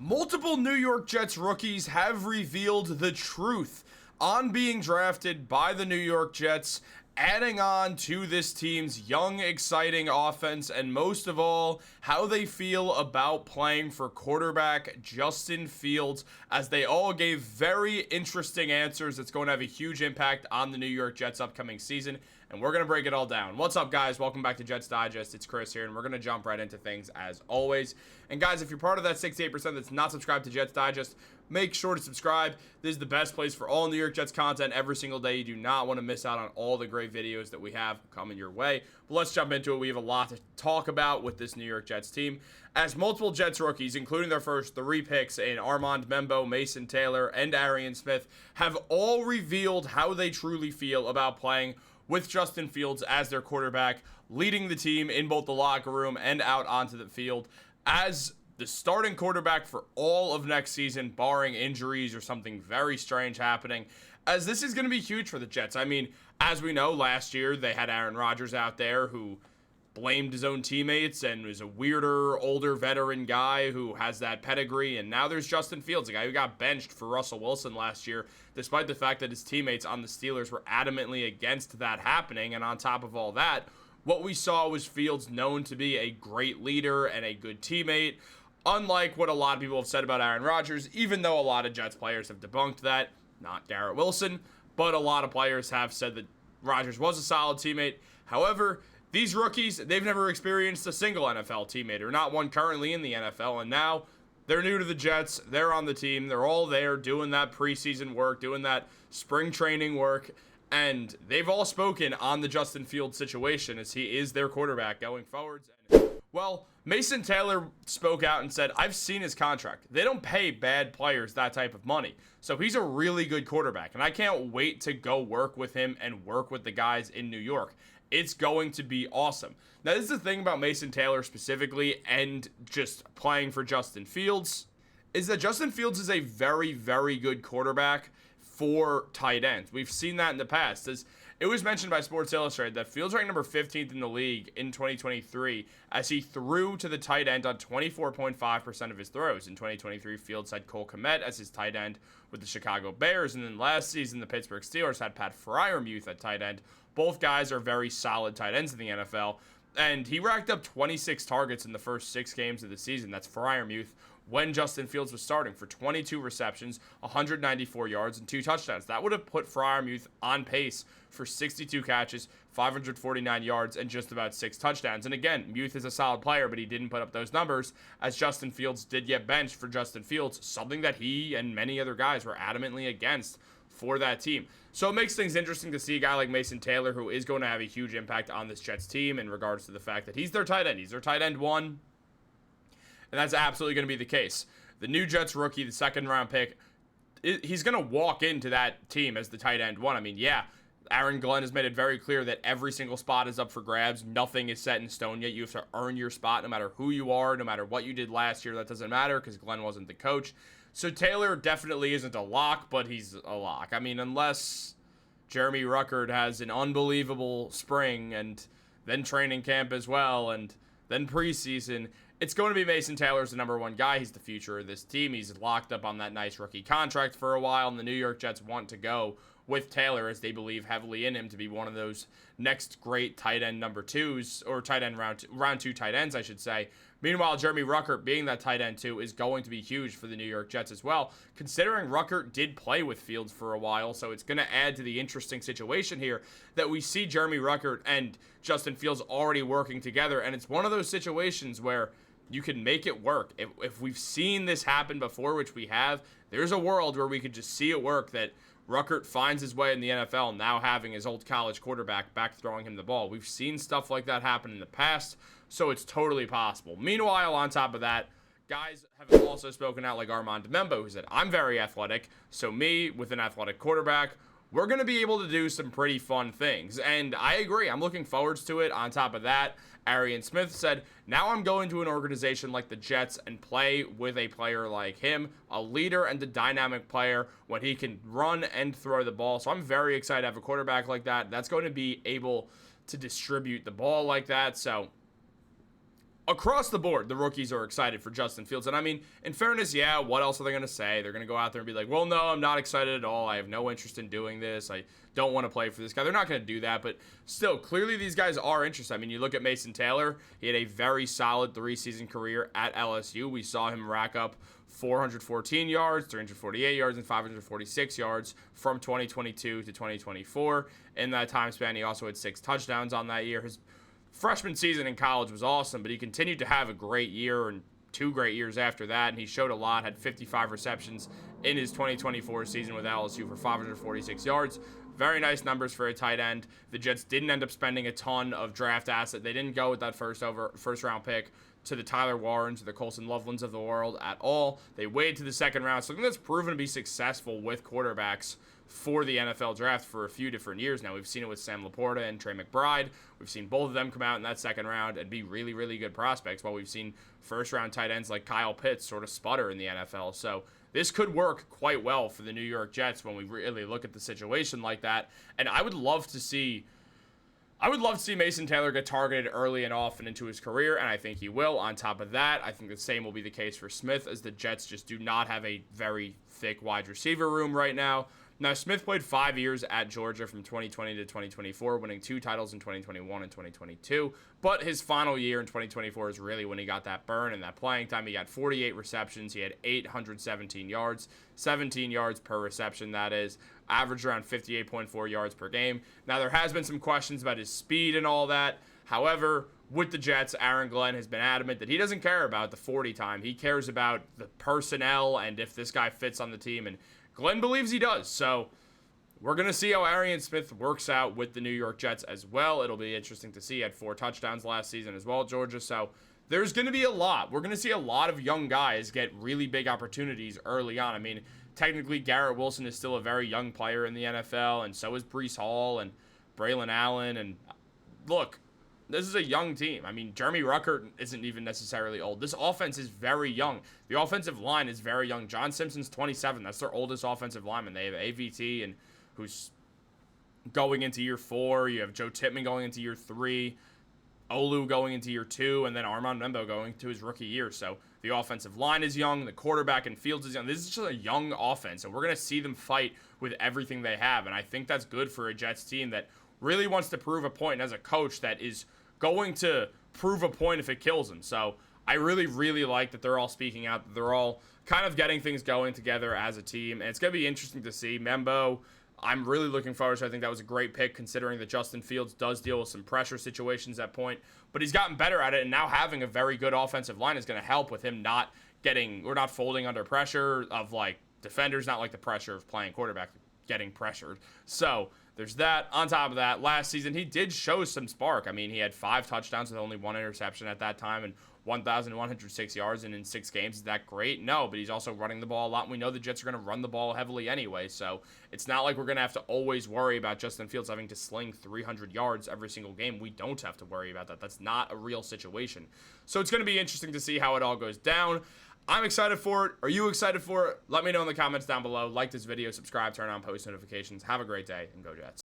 Multiple New York Jets rookies have revealed the truth on being drafted by the New York Jets, adding on to this team's young, exciting offense, and most of all, how they feel about playing for quarterback Justin Fields, as they all gave very interesting answers that's going to have a huge impact on the New York Jets' upcoming season, and we're going to break it all down. What's up, guys? Welcome back to Jets Digest. It's Chris here, and we're going to jump right into things as always. And guys, if you're part of that 68% that's not subscribed to Jets Digest, make sure to subscribe. This is the best place for all New York Jets content every single day. You do not want to miss out on all the great videos that we have coming your way. But let's jump into it. We have a lot to talk about with this New York Jets team, as multiple Jets rookies, including their first 3 picks in Armand Membo, Mason Taylor, and Arian Smith, have all revealed how they truly feel about playing with Justin Fields as their quarterback, leading the team in both the locker room and out onto the field as the starting quarterback for all of next season, barring injuries or something very strange happening, as this is going to be huge for the Jets. I mean, as we know, last year they had Aaron Rodgers out there who blamed his own teammates and was a weirder, older veteran guy who has that pedigree. And now there's Justin Fields, a guy who got benched for Russell Wilson last year, despite the fact that his teammates on the Steelers were adamantly against that happening. And on top of all that, what we saw was Fields known to be a great leader and a good teammate, unlike what a lot of people have said about Aaron Rodgers, even though a lot of Jets players have debunked that. Not Garrett Wilson, but a lot of players have said that Rodgers was a solid teammate. However, these rookies, they've never experienced a single NFL teammate, or not one currently in the NFL, and now they're new to the Jets. They're on the team. They're all there doing that preseason work, doing that spring training work, and they've all spoken on the Justin Fields situation, as he is their quarterback going forwards. Well, Mason Taylor spoke out and said, I've seen his contract. They don't pay bad players that type of money. So he's a really good quarterback, and I can't wait to go work with him and work with the guys in New York. It's going to be awesome. Now, this is the thing about Mason Taylor specifically and just playing for Justin Fields, is that Justin Fields is a very, very good quarterback for tight ends. We've seen that in the past. As it was mentioned by Sports Illustrated that Fields ranked number 15th in the league in 2023 as he threw to the tight end on 24.5% of his throws. In 2023, Fields had Cole Kmet as his tight end with the Chicago Bears, and then last season, the Pittsburgh Steelers had Pat Freiermuth at tight end. Both guys are very solid tight ends in the NFL, and he racked up 26 targets in the first 6 games of the season. That's Freiermuth when Justin Fields was starting, for 22 receptions, 194 yards, and 2 touchdowns. That would have put Freiermuth on pace for 62 catches, 549 yards, and just about 6 touchdowns. And again, Muth is a solid player, but he didn't put up those numbers, as Justin Fields did get benched for Justin Fields, something that he and many other guys were adamantly against for that team. So it makes things interesting to see a guy like Mason Taylor, who is going to have a huge impact on this Jets team in regards to the fact that he's their tight end. He's their tight end 1, and that's absolutely going to be the case. The new Jets rookie, the 2nd-round pick, he's going to walk into that team as the tight end 1. I mean, yeah, Aaron Glenn has made it very clear that every single spot is up for grabs. Nothing is set in stone yet. You have to earn your spot no matter who you are, no matter what you did last year. That doesn't matter because Glenn wasn't the coach. So Taylor definitely isn't a lock, but he's a lock. I mean, unless Jeremy Ruckert has an unbelievable spring and then training camp as well and then preseason, it's going to be Mason Taylor's the number 1 guy. He's the future of this team. He's locked up on that nice rookie contract for a while, and the New York Jets want to go with Taylor as they believe heavily in him to be one of those next great tight end number 2s, or tight end round 2 tight ends, I should say. Meanwhile, Jeremy Ruckert being that tight end 2 is going to be huge for the New York Jets as well, considering Ruckert did play with Fields for a while, so it's going to add to the interesting situation here that we see Jeremy Ruckert and Justin Fields already working together, and it's one of those situations where you can make it work. If we've seen this happen before, which we have, there's a world where we could just see it work, that Ruckert finds his way in the NFL, now having his old college quarterback back throwing him the ball. We've seen stuff like that happen in the past, so it's totally possible. Meanwhile, on top of that, guys have also spoken out like Armand Membo, who said, I'm very athletic, so me, with an athletic quarterback, we're going to be able to do some pretty fun things. And I agree. I'm looking forward to it. On top of that, Arian Smith said, now I'm going to an organization like the Jets and play with a player like him, a leader and a dynamic player when he can run and throw the ball. So I'm very excited to have a quarterback like that. That's going to be able to distribute the ball like that. So across the board, the rookies are excited for Justin Fields. And I mean, in fairness, yeah, what else are they going to say? They're going to go out there and be like, well, no, I'm not excited at all. I have no interest in doing this. I don't want to play for this guy. They're not going to do that. But still, clearly these guys are interested. I mean, you look at Mason Taylor. He had a very solid 3-season career at LSU. We saw him rack up 414 yards, 348 yards, and 546 yards from 2022 to 2024. In that time span, he also had 6 touchdowns on that year. His freshman season in college was awesome, but he continued to have a great year and 2 great years after that, and he showed a lot, had 55 receptions in his 2024 season with LSU for 546 yards. Very nice numbers for a tight end. The Jets didn't end up spending a ton of draft asset. They didn't go with that first round pick to the Tyler Warrens or the Colson Lovelands of the world at all. They waited to the second round. So I think that's proven to be successful with quarterbacks for the NFL draft for a few different years now. We've seen it with Sam Laporta and Trey McBride. We've seen both of them come out in that second round and be really, really good prospects, while we've seen first-round tight ends like Kyle Pitts sort of sputter in the NFL. So this could work quite well for the New York Jets when we really look at the situation like that. And I would love to see Mason Taylor get targeted early and often into his career, and I think he will. On top of that, I think the same will be the case for Smith, as the Jets just do not have a very thick wide receiver room right now. Now, Smith played 5 years at Georgia from 2020 to 2024, winning 2 titles in 2021 and 2022. But his final year in 2024 is really when he got that burn and that playing time. He got 48 receptions. He had 817 yards, 17 yards per reception, that is. Averaged around 58.4 yards per game. Now, there has been some questions about his speed and all that. However, with the Jets, Aaron Glenn has been adamant that he doesn't care about the 40 time. He cares about the personnel and if this guy fits on the team, and Glenn believes he does. So we're going to see how Arian Smith works out with the New York Jets as well. It'll be interesting to see. He had 4 touchdowns last season as well, Georgia. So there's going to be a lot. We're going to see a lot of young guys get really big opportunities early on. I mean, technically, Garrett Wilson is still a very young player in the NFL, and so is Breece Hall and Braylon Allen. And look, this is a young team. I mean, Jeremy Ruckert isn't even necessarily old. This offense is very young. The offensive line is very young. John Simpson's 27. That's their oldest offensive lineman. They have AVT, and who's going into year 4. You have Joe Tippmann going into year 3. Olu going into year 2, and then Armand Membo going to his rookie year. So the offensive line is young. The quarterback and Fields is young. This is just a young offense, and we're going to see them fight with everything they have. And I think that's good for a Jets team that really wants to prove a point, and as a coach that is going to prove a point if it kills him. So I really, really like that they're all speaking out, that they're all kind of getting things going together as a team. And it's going to be interesting to see. Membo, I'm really looking forward to. I think that was a great pick, considering that Justin Fields does deal with some pressure situations at point, but he's gotten better at it, and now having a very good offensive line is going to help with him not folding under pressure of like defenders, not like the pressure of playing quarterback, getting pressured. So there's that. On top of that, last season he did show some spark. I mean, he had 5 touchdowns with only 1 interception at that time and 1,106 yards, and in 6 games. Is that great? No, but he's also running the ball a lot, and we know the Jets are going to run the ball heavily anyway, so it's not like we're going to have to always worry about Justin Fields having to sling 300 yards every single game. We don't have to worry about that. That's not a real situation. So it's going to be interesting to see how it all goes down. I'm excited for it. Are you excited for it? Let me know in the comments down below. Like this video, subscribe, turn on post notifications. Have a great day, and go Jets.